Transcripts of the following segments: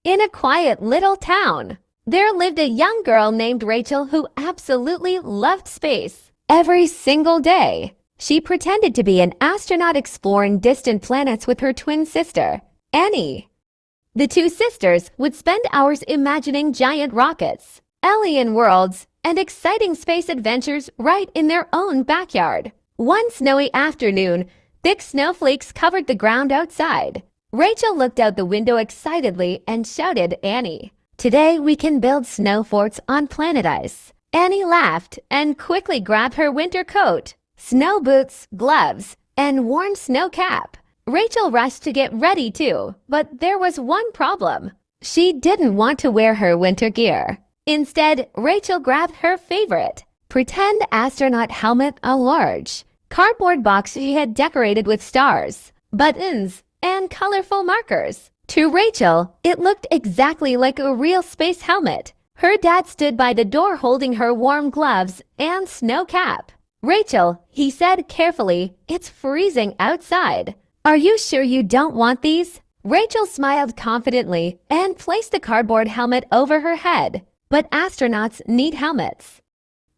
In a quiet little town, there lived a young girl named Rachel who absolutely loved space. Every single day, she pretended to be an astronaut exploring distant planets with her twin sister, Annie. The two sisters would spend hours imagining giant rockets, alien worlds, and exciting space adventures right in their own backyard. One snowy afternoon, thick snowflakes covered the ground outside. Rachel looked out the window excitedly and shouted Annie, "Today we can build snow forts on planet ice." Annie laughed and quickly grabbed her winter coat, snow boots, gloves, and worn snow cap. Rachel rushed to get ready too, but there was one problem. She didn't want to wear her winter gear. Instead, Rachel grabbed her favorite, pretend astronaut helmet, a large cardboard box she had decorated with stars, buttons, and colorful markers. To Rachel, it looked exactly like a real space helmet. Her dad stood by the door holding her warm gloves and snow cap. "Rachel," he said carefully, "it's freezing outside. Are you sure you don't want these?" Rachel smiled confidently and placed the cardboard helmet over her head. "But astronauts need helmets,"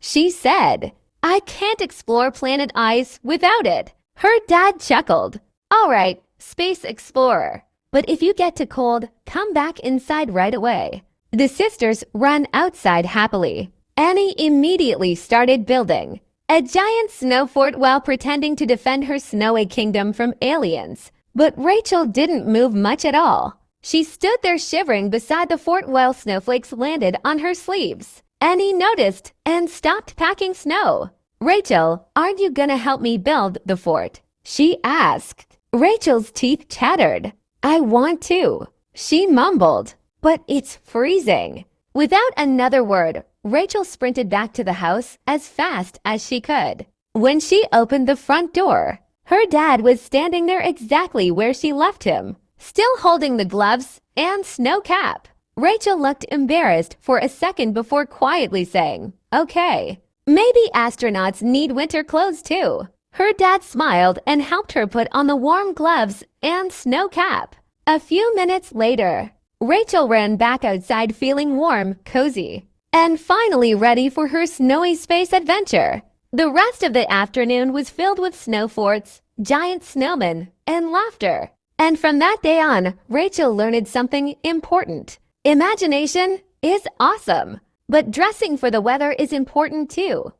she said. "I can't explore planet ice without it." Her dad chuckled. "All right, space explorer. But if you get too cold, come back inside right away." The sisters ran outside happily. Annie immediately started building a giant snow fort while pretending to defend her snowy kingdom from aliens. But Rachel didn't move much at all. She stood there shivering beside the fort while snowflakes landed on her sleeves. Annie noticed and stopped packing snow. "Rachel, aren't you gonna help me build the fort?" she asked. Rachel's teeth chattered. "I want to," she mumbled, "but it's freezing." Without another word, Rachel sprinted back to the house as fast as she could. When she opened the front door, her dad was standing there exactly where she left him, still holding the gloves and snow cap. Rachel looked embarrassed for a second before quietly saying, "Okay, maybe astronauts need winter clothes too." Her dad smiled and helped her put on the warm gloves and snow cap. A few minutes later, Rachel ran back outside feeling warm, cozy, and finally ready for her snowy space adventure. The rest of the afternoon was filled with snow forts, giant snowmen, and laughter. And from that day on, Rachel learned something important. Imagination is awesome, but dressing for the weather is important too.